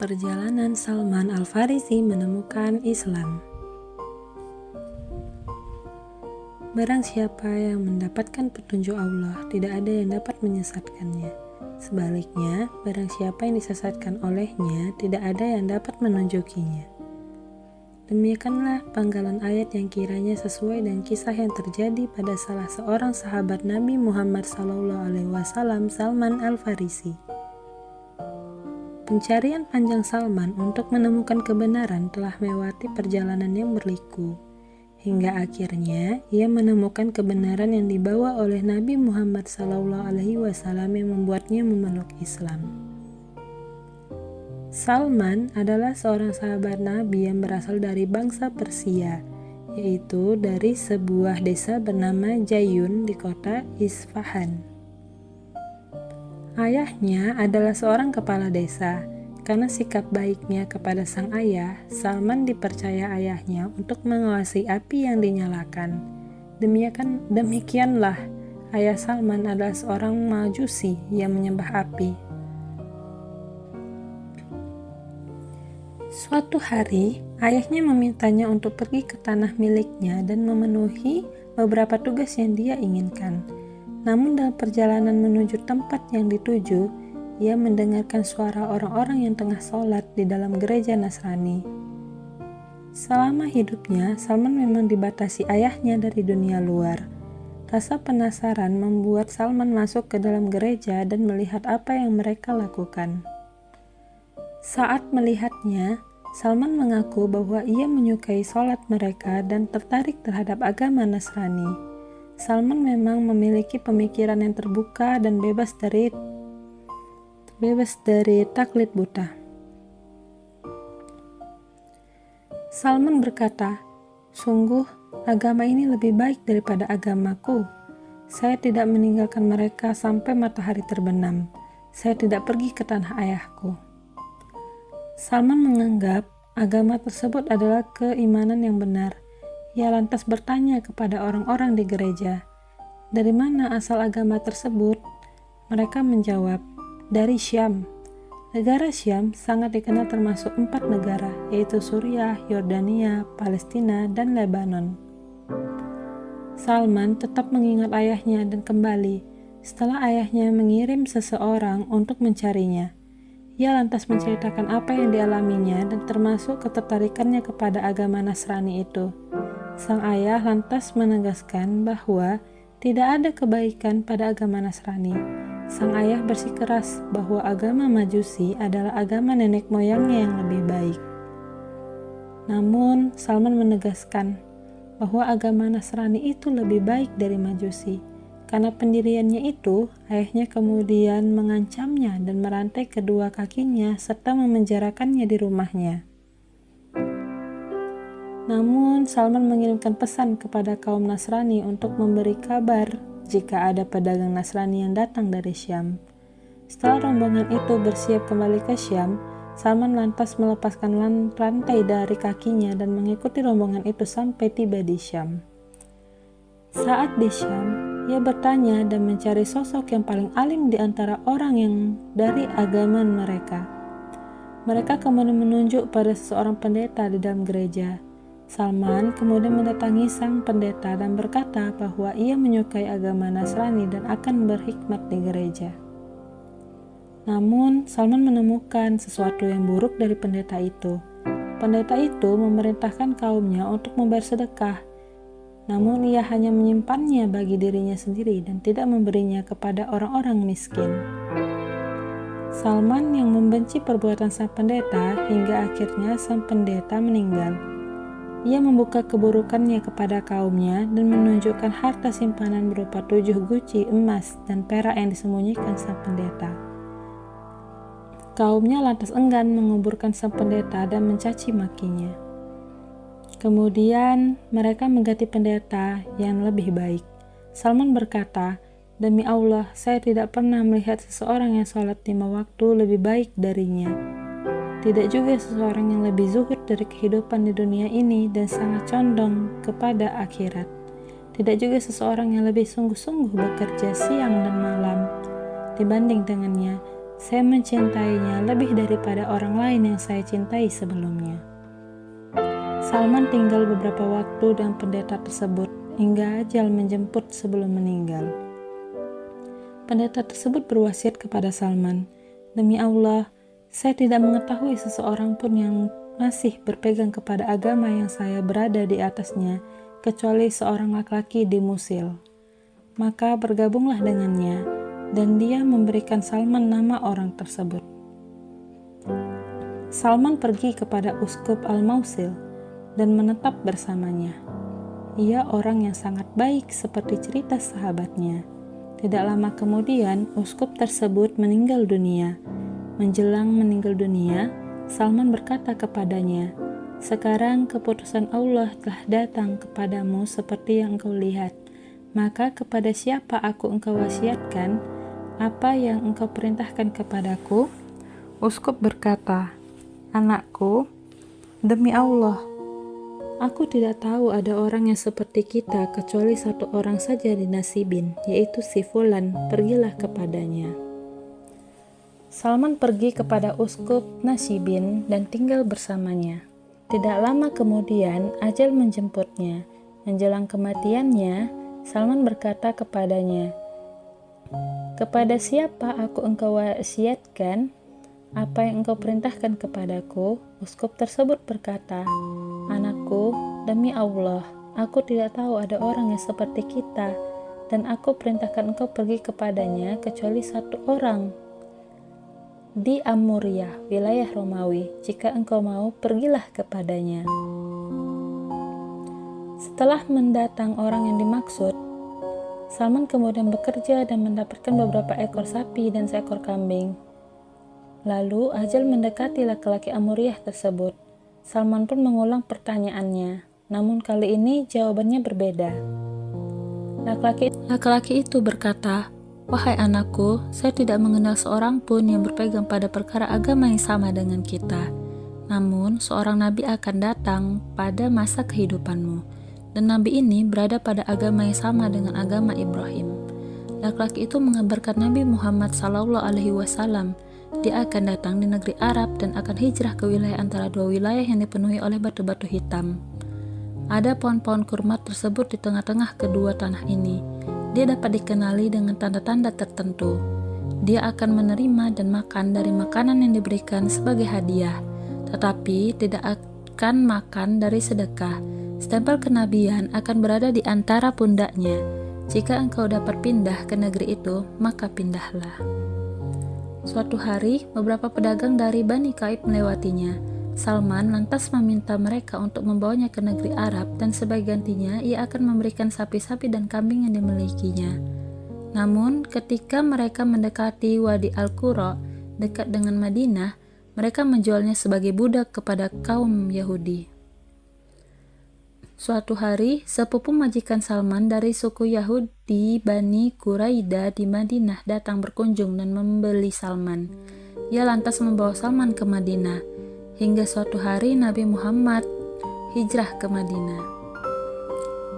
Perjalanan Salman Al-Farisi menemukan Islam. Barang siapa yang mendapatkan petunjuk Allah, tidak ada yang dapat menyesatkannya. Sebaliknya, barang siapa yang disesatkan olehnya, tidak ada yang dapat menunjukinya. Demikianlah penggalan ayat yang kiranya sesuai dengan kisah yang terjadi pada salah seorang sahabat Nabi Muhammad SAW, Salman Al-Farisi. Pencarian panjang Salman untuk menemukan kebenaran telah melewati perjalanan yang berliku, hingga akhirnya ia menemukan kebenaran yang dibawa oleh Nabi Muhammad SAW yang membuatnya memeluk Islam. Salman adalah seorang sahabat Nabi yang berasal dari bangsa Persia, yaitu dari sebuah desa bernama Jayun di kota Isfahan. Ayahnya adalah seorang kepala desa. Karena sikap baiknya kepada sang ayah, Salman dipercaya ayahnya untuk mengawasi api yang dinyalakan. Demikianlah, ayah Salman adalah seorang Majusi yang menyembah api. Suatu hari, ayahnya memintanya untuk pergi ke tanah miliknya dan memenuhi beberapa tugas yang dia inginkan. Namun dalam perjalanan menuju tempat yang dituju, ia mendengarkan suara orang-orang yang tengah sholat di dalam gereja Nasrani. Selama hidupnya, Salman memang dibatasi ayahnya dari dunia luar. Rasa penasaran membuat Salman masuk ke dalam gereja dan melihat apa yang mereka lakukan. Saat melihatnya, Salman mengaku bahwa ia menyukai sholat mereka dan tertarik terhadap agama Nasrani. Salman memang memiliki pemikiran yang terbuka dan bebas dari taklid buta. Salman berkata, "Sungguh, agama ini lebih baik daripada agamaku. Saya tidak meninggalkan mereka sampai matahari terbenam. Saya tidak pergi ke tanah ayahku." Salman menganggap agama tersebut adalah keimanan yang benar. Ia lantas bertanya kepada orang-orang di gereja, "Dari mana asal agama tersebut?" Mereka menjawab, "Dari Syam." Negara Syam sangat dikenal termasuk 4 negara, yaitu Suriah, Yordania, Palestina, dan Lebanon. Salman tetap mengingat ayahnya dan kembali. Setelah ayahnya mengirim seseorang untuk mencarinya, ia lantas menceritakan apa yang dialaminya dan termasuk ketertarikannya kepada agama Nasrani itu. Sang ayah lantas menegaskan bahwa tidak ada kebaikan pada agama Nasrani. Sang ayah bersikeras bahwa agama Majusi adalah agama nenek moyangnya yang lebih baik. Namun, Salman menegaskan bahwa agama Nasrani itu lebih baik dari Majusi. Karena pendiriannya itu, ayahnya kemudian mengancamnya dan merantai kedua kakinya serta memenjarakannya di rumahnya. Namun, Salman mengirimkan pesan kepada kaum Nasrani untuk memberi kabar jika ada pedagang Nasrani yang datang dari Syam. Setelah rombongan itu bersiap kembali ke Syam, Salman lantas melepaskan rantai dari kakinya dan mengikuti rombongan itu sampai tiba di Syam. Saat di Syam, ia bertanya dan mencari sosok yang paling alim di antara orang yang dari agama mereka. Mereka kemudian menunjuk pada seorang pendeta di dalam gereja. Salman kemudian mendatangi sang pendeta dan berkata bahwa ia menyukai agama Nasrani dan akan berkhidmat di gereja. Namun, Salman menemukan sesuatu yang buruk dari pendeta itu. Pendeta itu memerintahkan kaumnya untuk membayar sedekah, namun ia hanya menyimpannya bagi dirinya sendiri dan tidak memberinya kepada orang-orang miskin. Salman yang membenci perbuatan sang pendeta hingga akhirnya sang pendeta meninggal. Ia membuka keburukannya kepada kaumnya dan menunjukkan harta simpanan berupa 7 guci emas dan perak yang disembunyikan sang pendeta. Kaumnya lantas enggan menguburkan sang pendeta dan mencaci makinya. Kemudian mereka mengganti pendeta yang lebih baik. Salman berkata, "Demi Allah, saya tidak pernah melihat seseorang yang sholat 5 waktu lebih baik darinya. Tidak juga seseorang yang lebih zuhud dari kehidupan di dunia ini dan sangat condong kepada akhirat. Tidak juga seseorang yang lebih sungguh-sungguh bekerja siang dan malam dibanding dengannya. Saya mencintainya lebih daripada orang lain yang saya cintai sebelumnya. Salman tinggal beberapa waktu dengan pendeta tersebut hingga ajal menjemput sebelum meninggal. Pendeta tersebut berwasiat kepada Salman, "Demi Allah, saya tidak mengetahui seseorang pun yang masih berpegang kepada agama yang saya berada di atasnya, kecuali seorang laki-laki di Musil. Maka bergabunglah dengannya." Dan dia memberikan Salman nama orang tersebut. Salman pergi kepada Uskup Al-Mausil dan menetap bersamanya. Ia orang yang sangat baik seperti cerita sahabatnya. Tidak lama kemudian, uskup tersebut meninggal dunia. Menjelang meninggal dunia, Salman berkata kepadanya, "Sekarang keputusan Allah telah datang kepadamu seperti yang engkau lihat. Maka kepada siapa engkau wasiatkan? Apa yang engkau perintahkan kepadaku?" Uskup berkata, "Anakku, demi Allah, aku tidak tahu ada orang yang seperti kita kecuali satu orang saja di Nasibin, yaitu si Fulan. Pergilah kepadanya." Salman pergi kepada Uskup Nasibin dan tinggal bersamanya. Tidak lama kemudian, ajal menjemputnya. Menjelang kematiannya, Salman berkata kepadanya, "Kepada siapa engkau wasiatkan? Apa yang engkau perintahkan kepadaku?" Uskup tersebut berkata, "Anakku, demi Allah, aku tidak tahu ada orang yang seperti kita, dan aku perintahkan engkau pergi kepadanya kecuali satu orang di Amuriah, wilayah Romawi. Jika engkau mau, pergilah kepadanya." Setelah mendatang orang yang dimaksud, Salman kemudian bekerja dan mendapatkan beberapa ekor sapi dan seekor kambing. Lalu ajal mendekati laki-laki Amuriah tersebut. Salman pun mengulang pertanyaannya, namun kali ini jawabannya berbeda. Laki-laki itu berkata, "Wahai anakku, saya tidak mengenal seorang pun yang berpegang pada perkara agama yang sama dengan kita. Namun seorang nabi akan datang pada masa kehidupanmu. Dan nabi ini berada pada agama yang sama dengan agama Ibrahim." Laki-laki itu mengabarkan Nabi Muhammad SAW. Dia akan datang di negeri Arab dan akan hijrah ke wilayah antara dua wilayah yang dipenuhi oleh batu-batu hitam. Ada pohon-pohon kurma tersebut di tengah-tengah kedua tanah ini. Dia dapat dikenali dengan tanda-tanda tertentu. Dia akan menerima dan makan dari makanan yang diberikan sebagai hadiah, tetapi tidak akan makan dari sedekah. Stempel kenabian akan berada di antara pundaknya. Jika engkau dapat pindah ke negeri itu, maka pindahlah. Suatu hari, beberapa pedagang dari Bani Kaib melewatinya. Salman lantas meminta mereka untuk membawanya ke negeri Arab, dan sebagai gantinya ia akan memberikan sapi-sapi dan kambing yang dimilikinya. Namun, ketika mereka mendekati Wadi Al-Qura, dekat dengan Madinah, mereka menjualnya sebagai budak kepada kaum Yahudi. Suatu hari, sepupu majikan Salman dari suku Yahudi Bani Quraidah di Madinah datang berkunjung dan membeli Salman. Ia lantas membawa Salman ke Madinah. Hingga suatu hari Nabi Muhammad hijrah ke Madinah.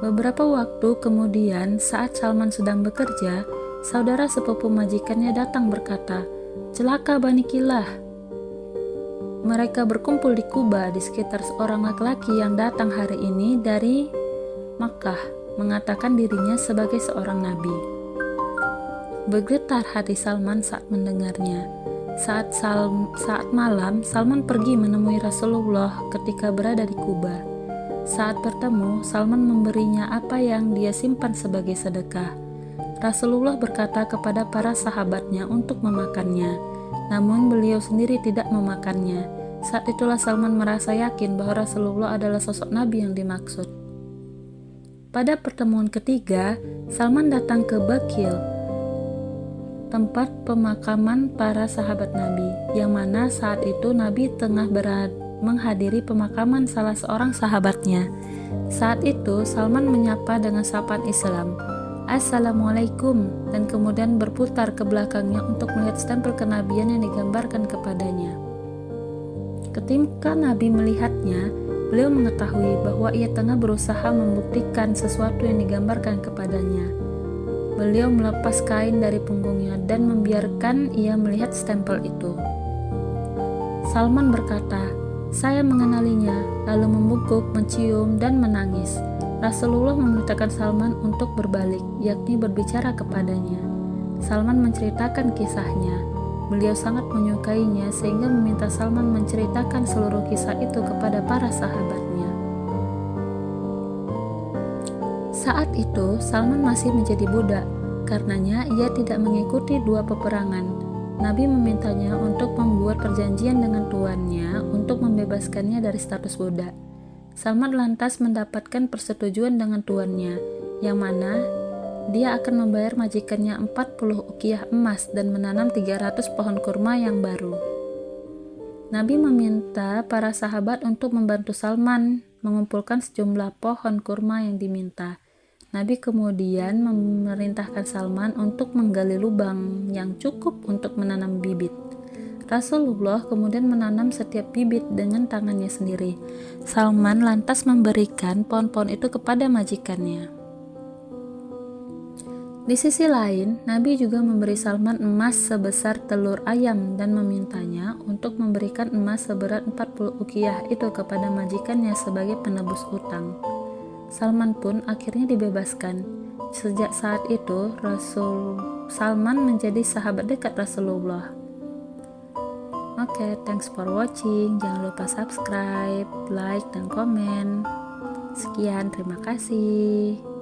Beberapa waktu kemudian, saat Salman sedang bekerja, saudara sepupu majikannya datang berkata, "Celaka Bani Kilah." Mereka berkumpul di Kuba di sekitar seorang laki-laki yang datang hari ini dari Makkah, mengatakan dirinya sebagai seorang nabi. Bergetar hati Salman saat mendengarnya. Saat malam, Salman pergi menemui Rasulullah ketika berada di Kuba. Saat bertemu, Salman memberinya apa yang dia simpan sebagai sedekah. Rasulullah berkata kepada para sahabatnya untuk memakannya, namun beliau sendiri tidak memakannya. Saat itulah Salman merasa yakin bahwa Rasulullah adalah sosok Nabi yang dimaksud. Pada pertemuan ketiga, Salman datang ke Baqil, tempat pemakaman para sahabat Nabi, yang mana saat itu Nabi tengah menghadiri pemakaman salah seorang sahabatnya. Saat itu Salman menyapa dengan sapaan Islam, "Assalamualaikum," dan kemudian berputar ke belakangnya untuk melihat stempel kenabian yang digambarkan kepadanya. Ketika Nabi melihatnya, beliau mengetahui bahwa ia tengah berusaha membuktikan sesuatu yang digambarkan kepadanya. Beliau melepas kain dari punggungnya dan membiarkan ia melihat stempel itu. Salman berkata, "Saya mengenalinya," lalu membungkuk, mencium, dan menangis. Rasulullah memerintahkan Salman untuk berbalik, yakni berbicara kepadanya. Salman menceritakan kisahnya. Beliau sangat menyukainya sehingga meminta Salman menceritakan seluruh kisah itu kepada para sahabatnya. Saat itu, Salman masih menjadi budak, karenanya ia tidak mengikuti 2 peperangan. Nabi memintanya untuk membuat perjanjian dengan tuannya untuk membebaskannya dari status budak. Salman lantas mendapatkan persetujuan dengan tuannya, yang mana dia akan membayar majikannya 40 uqiyah emas dan menanam 300 pohon kurma yang baru. Nabi meminta para sahabat untuk membantu Salman mengumpulkan sejumlah pohon kurma yang diminta. Nabi kemudian memerintahkan Salman untuk menggali lubang yang cukup untuk menanam bibit. Rasulullah kemudian menanam setiap bibit dengan tangannya sendiri. Salman lantas memberikan pohon-pohon itu kepada majikannya. Di sisi lain, Nabi juga memberi Salman emas sebesar telur ayam dan memintanya untuk memberikan emas seberat 40 uqiyah itu kepada majikannya sebagai penebus utang. Salman pun akhirnya dibebaskan. Sejak saat itu, Salman menjadi sahabat dekat Rasulullah. Oke, thanks for watching. Jangan lupa subscribe, like, dan komen. Sekian, terima kasih.